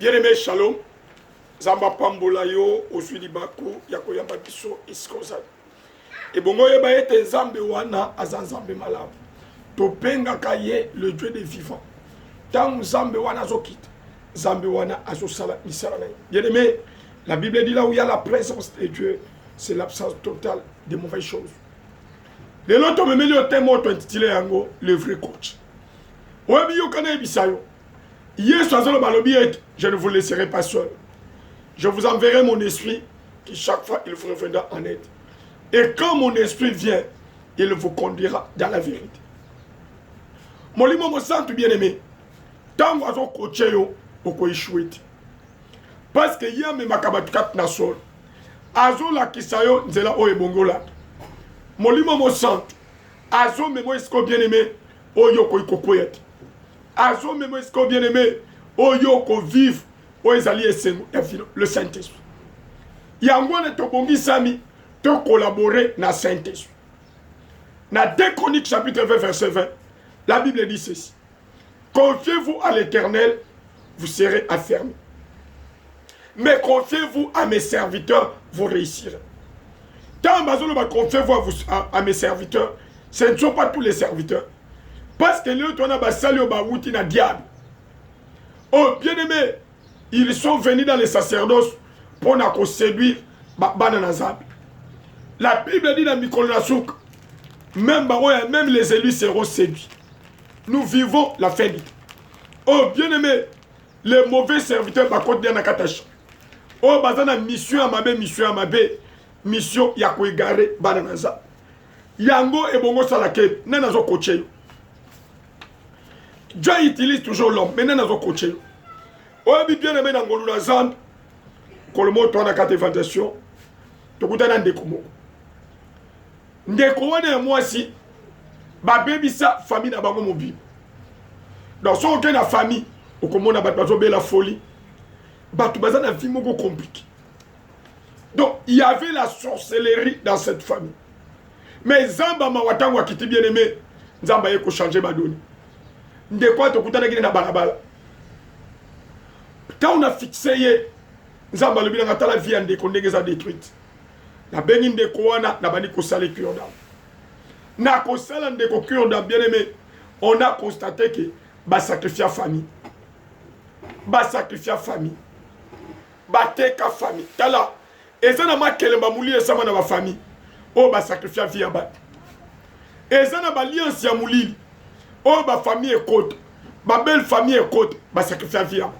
Bien-aimé, shalom. Zamba pambola yo, osuli baku, yako yamba biso, iskoza. Et bongo yeba ete nzambe wana, aza nzambe malamu. Topenga kaye, le Dieu des vivants. Tant nzambe wana azokita, nzambe wana azosala misala na ye. Bien-aimé, la Bible dit là où il y a la présence de Dieu, c'est l'absence totale de mauvaises choses. Le loto me meli au thème intitulé yango, le vrai coach. Oyebi yo kana ebisayo. Yesu azalo balobi ete, je ne vous laisserai pas seul. Je vous enverrai mon esprit qui chaque fois il vous reviendra en aide. Et quand mon esprit vient, il vous conduira dans la vérité. Molimo mo santu bien-aimé. Tango azo coaché yo, oko échoué. Parce que y'a me makabatukat na sol. Azo la kisayo nzela o ebongola. Molimo mo santu. Azo memo isko bien-aimé, o yoko ikokoyet. Azo memo isko bien-aimé, o yoko vive, o ezali esengo, le Saint-Esprit. Yangwane tobongi sami, te collaborer na Saint-Esprit. Na 2 Chroniques chapitre 20 verset 20, la Bible dit ceci. Confiez-vous à l'Éternel, vous serez affermis. Mais confiez-vous à mes serviteurs, vous réussirez. Quand confiez-vous à mes serviteurs, ce ne sont pas tous les serviteurs. Parce que l'autre, on a basali au bawuti na diable. Oh, bien-aimés, ils sont venus dans les sacerdoces pour nous séduire bananazab. La Bible dit dans Mikolasouk, même les élus seront séduits. Nous vivons la fin. Oh, bien-aimés, les mauvais serviteurs bakot dia nakatash. Oh, bazana mission amabe, mission yako egare bananazab. Yango et bongo salake, nanazo coaché. Dieu utilise toujours l'homme, mais nanazo coaché. Oh, bien aimé dans Ngolou Nazam, quand le mot tourne à 4 évangélisations, tu as un découmo. Ndeko wana moi si, ba baby sa famille na bango mobile. Dans son aucun la famille, au comment na bato la folie, bato bazana na vie moko compliqué. Donc il y avait la sorcellerie dans cette famille. Mais Zamba mawatango akiti bien aimé, Zamba yeko changer ma donne. Ndeko to kutana gine na balabala. Quand on a fixé, Zamba le bilan à la vie en décondégeza détruite. La bénin de Koana, la bani kosale kyonda. Na kosala de kyonda bien aimé, on a constaté que ba sacrifier famille. Ba sacrifier famille. Ba teka famille. Tala. Et ça n'a pas kelemba mouli et ça na ba famille. Oh ba sacrifier vie abat. Et ça n'a pas alliance ya mouli. Oh ba famille est côte. Ba belle famille est côte. Ba sacrifier vie abat.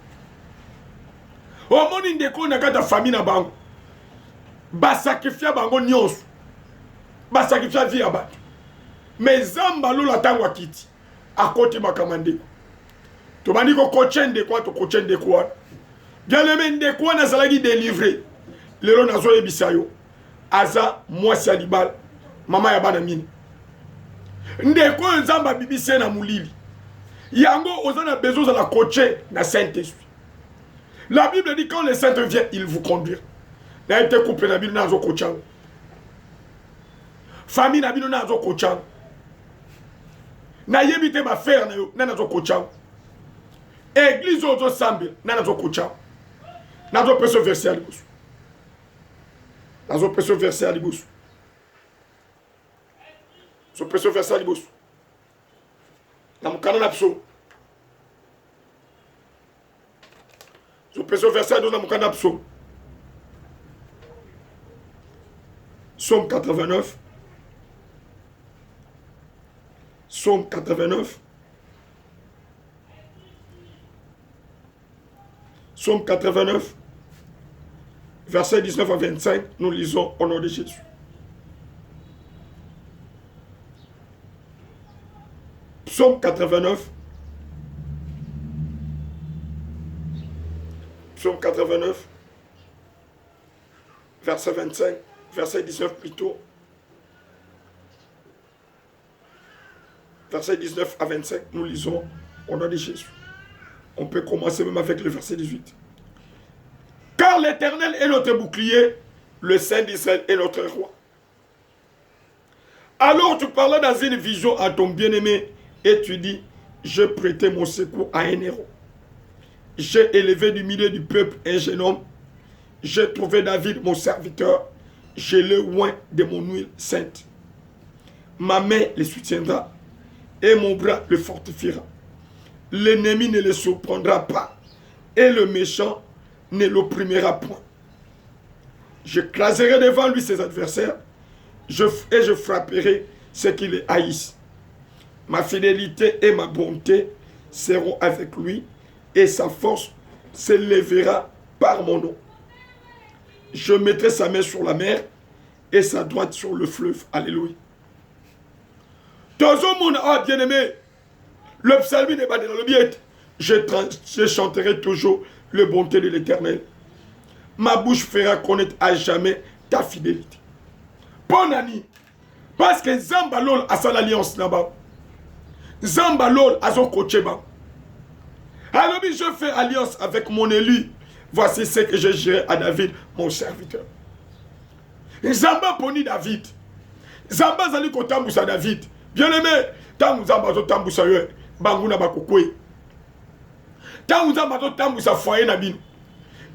Oh mon indeko na kata famille na bango. Ba sacrifier bango nyos. Ba sacrifier vie abat. Mais zamba lo la tango akiti. Akoti makamande. To bandi ko kochen de quoi to kochen de quoi. Bien le men de quoi na salagi délivrer. Lelo nazo ebisayo. Aza moi salibal. Mama ya bana mini. Ndeko nzamba bibise na mulili. Yango ozana besoin de la coacher na Saint-Esprit. La Bible dit quand les saints viennent, ils vous conduisent. N'a été coupé la Bible nazo coachang. Famille na Bible nazo coachang. Na yebite ma faire nazo coachang. Église ozo sambe nazo coachang. Nazo peso verset à libus. Nazo peso verset à libus. Zo peso verset à libus. Na mukana na pso. Je peux verset dans le psaume. Psaume 89. Psaume 89. Psaume 89. Verset 19 à 25. Nous lisons au nom de Jésus. Psaume 89. Psaume 89, verset 25, verset 19 plutôt. Verset 19 à 25, nous lisons au nom de Jésus. On peut commencer même avec le verset 18. Car l'Éternel est notre bouclier, le Saint d'Israël est notre roi. Alors tu parlais dans une vision à ton bien-aimé et tu dis, je prêtais mon secours à un héros. j'ai élevé du milieu du peuple un jeune homme. J'ai trouvé David, mon serviteur. Je l'ai oint de mon huile sainte. Ma main le soutiendra et mon bras le fortifiera. L'ennemi ne le surprendra pas et le méchant ne l'opprimera point. J'écraserai devant lui ses adversaires et je frapperai ceux qui le haïssent. Ma fidélité et ma bonté seront avec lui et sa force s'élèvera par mon nom. Je mettrai sa main sur la mer et sa droite sur le fleuve. Alléluia. Dans un monde, bien-aimé, le psalmiste n'est pas dans le biais. Je chanterai toujours les bontés de l'Éternel. Ma bouche fera connaître à jamais ta fidélité. Bon ami, parce que Zambalol a son alliance là-bas. Zambalol a son coach là-bas. Alors je fais alliance avec mon élu. Voici ce que je dirai à David, mon serviteur. Zamba poni David. Zamba zali kotambusa David. Bien aimé, tant Zamba zo tambusa yo, banguna bakokwe. Tant Zamba zo tambusa foyer na bino.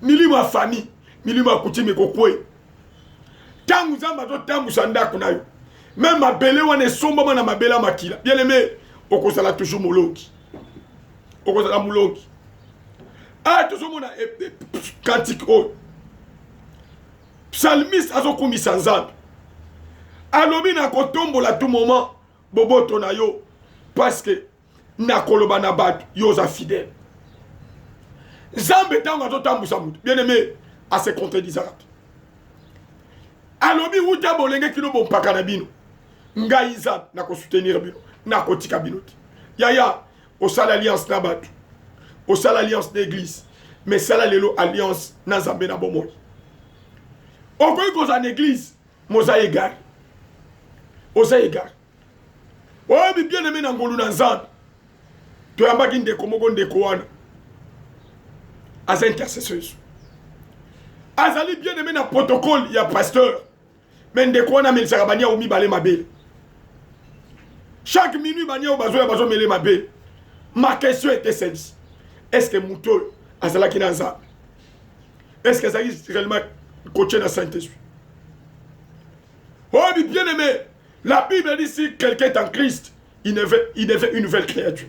Milima famille, milima kutime kokwe. Tant Zamba zo tambusa ndako na yo. Même mabele wana somba na mabela makila. Bien aimé, okozala toujours molongi. Okozala molongi. Ah, tout le monde a cantique. Psalmiste a son commis sans âme. Alobi na kotombo la tout moment. Bobo tonayo. Parce que na koloba na bat yoza fidèle. Zambe tango a tambu samut. Bien aimé, à se contredisant. Alobi wuta bolenge kilo bon pakanabino. Nga izab na ko soutenir bino. Na ko tika binoti. Yaya, au sal alliance na batu. Au sal alliance d'église. Mais ça là l'alliance na Zambé na bomoy. Au quoi qu'on en église, moza égal. Oza égal. Oh bien aimé na ngolu na Zambé. Tu as pas de komogon de koana. As intercesseuse. Azali bien aimé na protocole, il y a pasteur. Mais de koana mel sarabania ou mi balé ma belle. Chaque minute bania ou bazo mêler ma belle. Ma question était celle-ci. Est-ce que Moutol Azala qui n'a. Est-ce que ça est réellement coaché dans le Saint-Esprit? Oh, bien aimé, la Bible dit si quelqu'un est en Christ, il devait une nouvelle créature.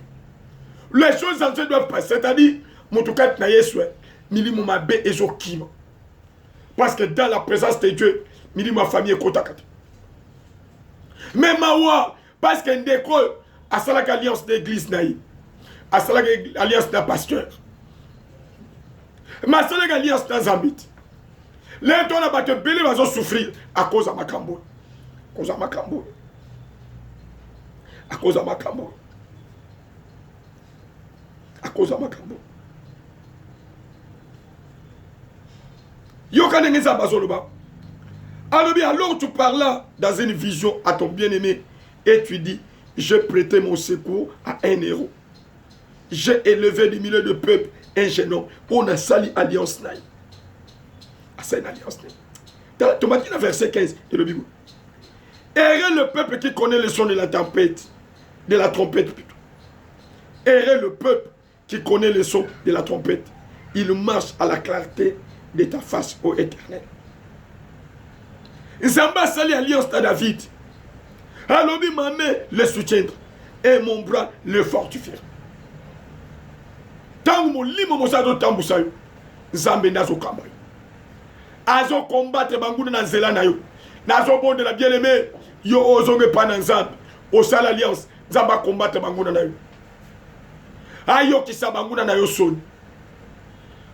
Les choses anciennes doivent passer. C'est-à-dire, mon tout cas, parce que dans la présence de Dieu, ma famille est kotakata. Mais mawa, parce qu'il y a une décolle, à ça l'alliance d'église naïe, à ça l'alliance d'un pasteur. Ma seule alliance dans Zambie. Les gens n'a pas de belé vont souffrir à cause de Makambo. À cause de Makambo. À cause de Makambo. À cause de Makambo. Yo kanenge za bazoloba. Alors tu parles dans une vision à ton bien-aimé et tu dis, j'ai prêté mon secours à un héros. J'ai élevé du milieu de peuple un jeune homme. On a sali alliance naï. C'est une alliance naï. Tu m'as dit dans verset 15 de la Bible. Errez le peuple qui connaît le son de la tempête. De la trompette plutôt. Errez le peuple qui connaît le son de la trompette. Il marche à la clarté de ta face, ô Éternel. Zamba sali alliance à David. Alors ma main le soutiendra et mon bras le fortifiera. Tant mon limo mosado tambusa yo. Zambe nazo kamba yo. Azo combattre bangouna na nzela na yo. Nazo bonde la bien-aimé. Yo ozonge pa na Nzambe. O sal alliance. Zamba combattre bangouna na yo. Ayo kisa bangouna na yo soni.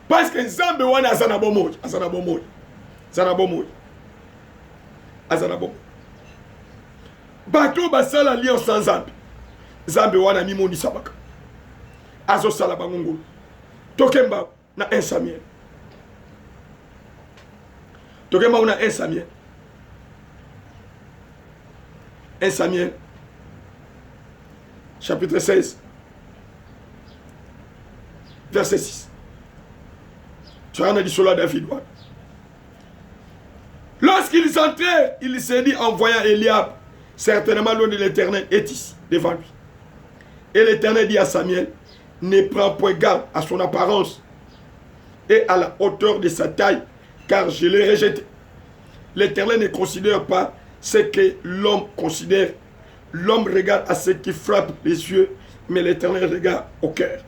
Parce que Nzambe wana azana bomoy. Azana bomoy. Azana bomoy. Azana bomoy. Bato ba sal alliance sans Nzambe. Nzambe wana mimoni sabaka. Azo sala bangongo. Tokemba na 1 Samuel. Tokemba na 1 Samuel. 1 Samuel. Chapitre 16. Verset 6. Tu as dit cela à David. Lorsqu'ils entraient, il s'est dit en voyant Eliab, certainement l'homme de l'Éternel est ici, devant lui. Et l'Éternel dit à Samuel, ne prends point garde à son apparence, et à la hauteur de sa taille, car je l'ai rejeté. L'Éternel ne considère pas ce que l'homme considère. L'homme regarde à ce qui frappe les yeux, mais l'Éternel regarde au cœur.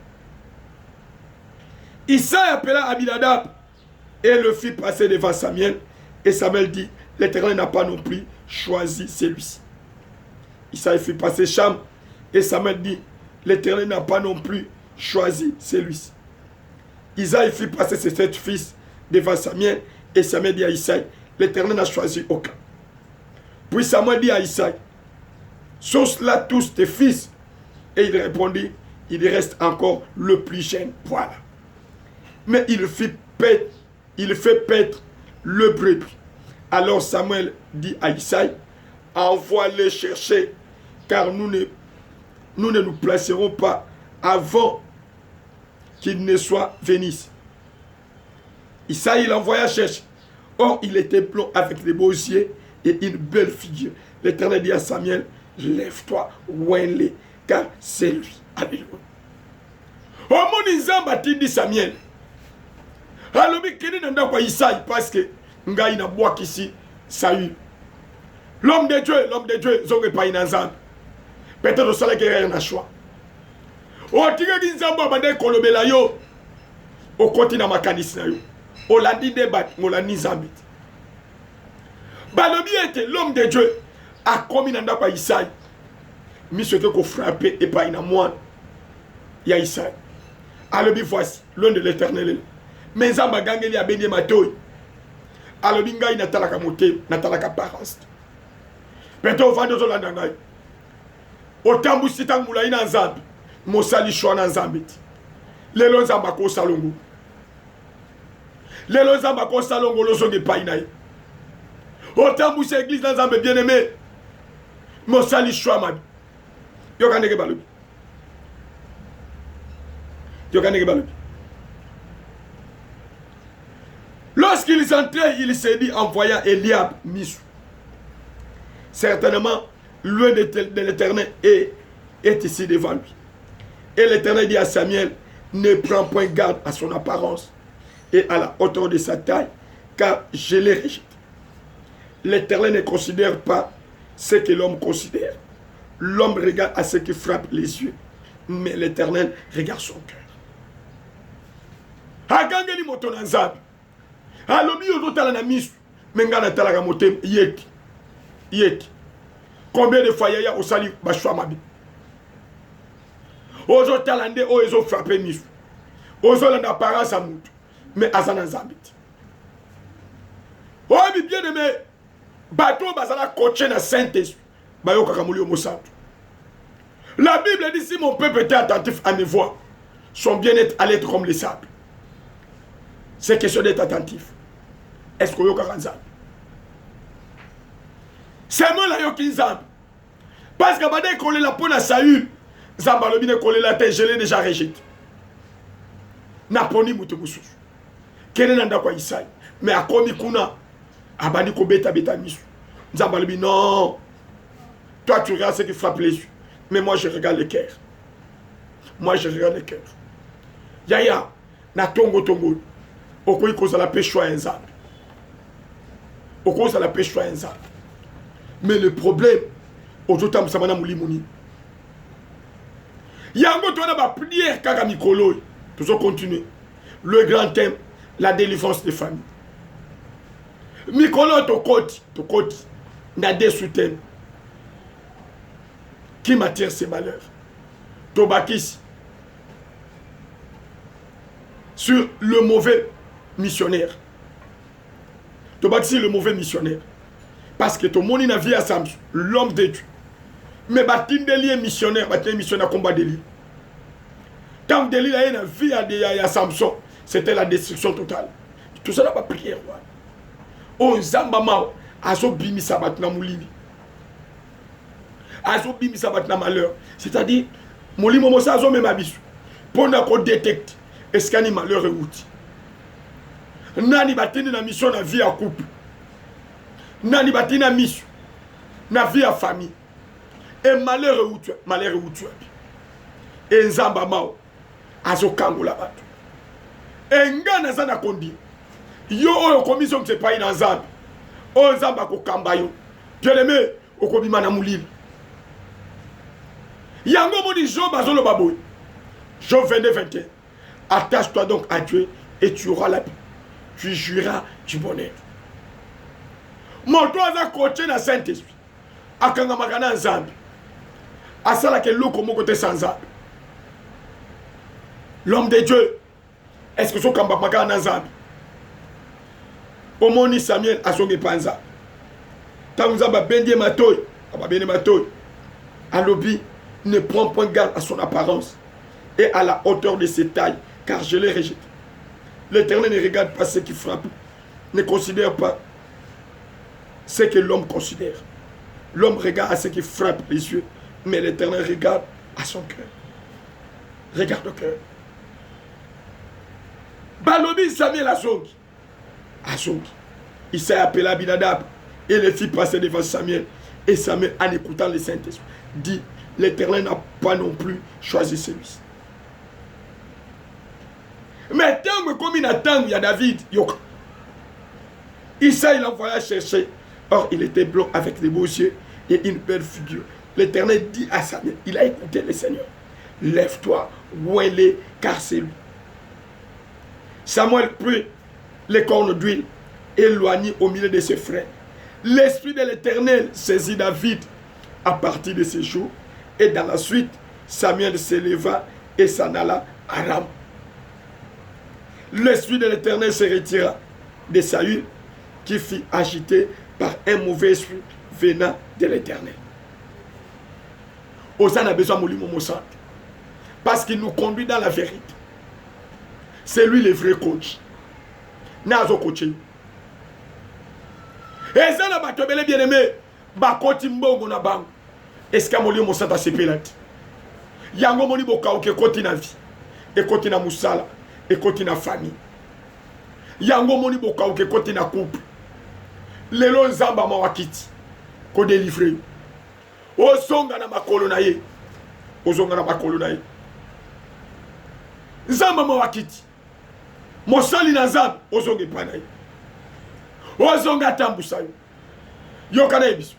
Isaïe appela Abinadab et le fit passer devant Samuel. Et Samuel dit, l'Éternel n'a pas non plus choisi celui-ci. Isaïe fit passer Cham et Samuel dit, l'Éternel n'a pas non plus choisi celui-ci. Isaïe fit passer ses 7 fils devant Samuel et Samuel dit à Isaïe, l'Éternel n'a choisi aucun. Puis Samuel dit à Isaïe, sont-ce-là tous tes fils? Et il répondit, il reste encore le plus jeune. Voilà. Mais il fait paître le brebis. Alors Samuel dit à Isaïe, envoie-les chercher, car nous ne nous placerons pas avant qu'il ne soit venu. Isaïe l'envoya chercher. Or, il était blond avec des beaux yeux et une belle figure. L'Éternel dit à Samuel, lève-toi, ouin-les, car c'est lui. Alléluia. Au mon Nzamba dit Samuel, alobi kini nanda kwa Isaïe parce que ngai na bois ici Saül. L'homme de Dieu, zonge pa inanzamba. Peut-être ça la guerre na choix. O tiga ki Nzamba bande kolobela yo. O koti na makanisi na yo. O landi débat, o landi Nzambi. Balobi était l'homme de Dieu a commis nanda kwa Isaïe. Mi souhaite ko frapper et pas ina moine. Ya Isaïe. Alobi voici l'un de l'Éternel. Mais Nzamba gangeli abende matoyi. Alobi ngai natalaka mote, natalaka parence. Peto vando zo landa ngai. Otambu sitang mula ina Nzambi. Mosali shwa na Nzambi. Lelo Nzamba ko salongo. Lelo Nzamba ko salongo lozonge pa inaye. Otambu se église na Nzambe bien-aimé. Mosali shwa mabi. Yo kaneke balobi. Yo kaneke balobi. Lorsqu'ils entraient, il s'est dit, envoya Eliab, Misou. Certainement, l'un de l'Éternel est ici devant lui. Et l'Éternel dit à Samuel, ne prends point garde à son apparence et à la hauteur de sa taille, car je l'ai rejeté. L'Éternel ne considère pas ce que l'homme considère. L'homme regarde à ce qui frappe les yeux, mais l'Éternel regarde son cœur. Agangeli motonanzabi. Alobi ozotala na misu mengana talaka motem yeti combien de fois yaya osali bashwa mabi ozotala nde o ezo frapper misu ozolanda apparence à mutu mais azana Nzambi obi bien aimé bato bazala coaché na Saint-Esprit bayokaka molio mosantu. La Bible dit si mon peuple était attentif à mes voix son bien-être allait être comme les sables. C'est question d'être attentif. Est-ce que vous avez Nzambi? C'est moi là qui Nzambi. Parce que quand on la peau à Saül, Nzamba le bine collé la tête, je l'ai déjà rejeté. Naponi mutubusu. Kene nanda kwa Isaïe. Mais à komi kuna, abani ko beta misu. Nzamba le bine non. Toi tu regardes ce qui frappe les yeux. Mais moi je regarde le cœur. Moi je regarde le cœur. Yaya, na tongo. Oko ikoza la pêche à Nzambi. Oko ça la pêche à Nzambi. Mais le problème, aujourd'hui nous sommes moulimoni. Yango toi na ba prière kaka mikolo. Toujours continuer. Le grand thème, la délivrance des familles. Mikolo to koti, na des soutiens. Qui m'attire ses malheurs. Tobakis. Sur le mauvais missionnaire. Tobakis le mauvais missionnaire. Parce que ton monde n'a vie à Samson, l'homme de Dieu. Mais batin de missionnaire, combat de lui. Quand Déli a une vie à Samson, c'était la destruction totale. Tout ça n'a pas prière. Oh, Zambama, azo bimi sabat na moulimi. Azo bimi sabat na malheur. C'est-à-dire, moulimo mosa azo même abisu. Pour qu'on détecte, est-ce qu'il y a un malheur outil. Nani batini na mission na vie à couple. Nani batini na mission na vie à famille. Et malheur outil. Et Nzamba mao. Azo kango la batu. enga naza na kondi yo oyo commission que c'est pas dans Nzambe o Nzambe akokamba yo bien-aimé okobima na mulili yango moni Job azoloba boy Job 22-21 attache-toi donc à Dieu et tu auras la paix, tu jouiras du bonheur. Moto aza coaché na Saint-Esprit akangamaka na Nzambe asalaka eloko moko te sans Nzambe. L'homme de Dieu, est-ce que son kambamaka na Nzambe? Omoni Samuel asonge panza tango Nzambe abendie matoyi ababene matoyi alobi ne prends point garde à son apparence et à la hauteur de ses tailles, car je l'ai rejeté. L'Éternel ne regarde pas ce qui frappe, ne considère pas ce que l'homme considère. L'homme regarde à ce qui frappe les yeux, mais l'Éternel regarde à son cœur. Regarde le cœur. Balobi Samuel Azongi. Azongi. Il s'est appelé Abinadab et les filles passaient devant Samuel. Et Samuel, en écoutant le Saint-Esprit, dit, l'Éternel n'a pas non plus choisi celui-ci. Mais tant comme il attend, il y a David, Isaïe l'envoya chercher. Or, il était blanc avec des beaux yeux et une belle figure. L'Éternel dit à Samuel, il a écouté le Seigneur. Lève-toi, ouin-les, car c'est lui. Samuel prit les cornes d'huile, éloigné au milieu de ses frères. L'Esprit de l'Éternel saisit David à partir de ce jour. Et dans la suite, Samuel s'éleva et s'en alla à Ram. L'Esprit de l'Éternel se retira de Saül, qui fut agité par un mauvais esprit venant de l'Éternel. Osan a besoin de mon sang parce qu'il nous conduit dans la vérité. C'est lui le vrai coach. Nazo coaching. Et ça n'a pas été bien aimé. Bakoti mbongo na bang. Est-ce que mon sang a sepelé? Yango moni boka oke koti na vie. Et koti na musala. Et koti na famille. Yango moni boka oke koti na couple. Lelo nzamba mawakiti. Ko délivrer. Ozonga na makolo na ye. Ozonga na makolo na ye. Nzamba mawakiti. Mosali na nzamba ozonga pa na ye. Ozonga tambusa yo. Yo kana ebiso.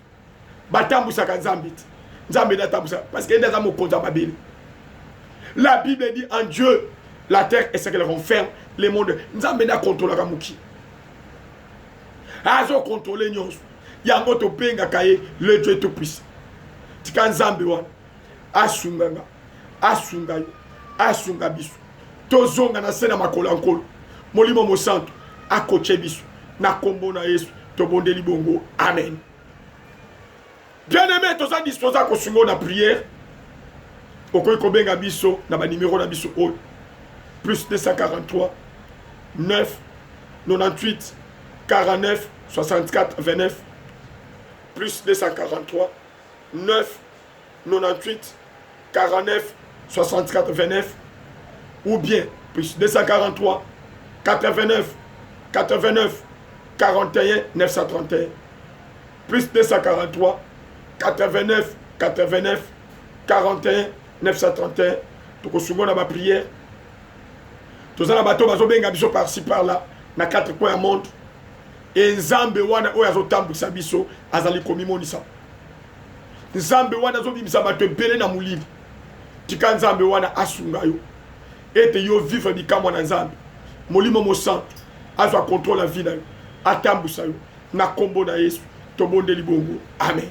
Batambusa ka nzambiti. Nzambe na tambusa parce que ndaza mokonza babeli. La Bible dit en Dieu la terre est ce qu'elle renferme, le monde. Nzambe na contrôle ka muki. Azo contrôler nyonso. Yango to penga kaye le Dieu tout puissant. Tika nzambe wana asunganga asunga yo asunga biso. Tozonga na sena makolo nkolo. Molimo mosanto akoche biso na kombo na Yesu to bondeli bongo. Amen. Bien-aimé, tous ça disposé à konsungo na prière. Okoy kobenga biso na ba numéro na biso o plus 243 9 98 49 64 29 plus 243 9 98 49 64 29 ou bien plus 243 89 89 41 931 plus 243 89 89 41 931. Tokosungo na ba prière. Tozana bato bazobenga biso par-ci par-là na 4 coins du monde. Et Nzambe wana oyo azotambwisa biso azali komimonisa. Nzambe wana azobimisa bato ebele na mulili. Tika Nzambe wana asunga yo. Ete yo vivre bikamwa na Nzambe. Molimo mosanto azwa contrôle la vie na yo. Atambwisa yo na kombo na Yesu. Tobondeli bongo. Amen.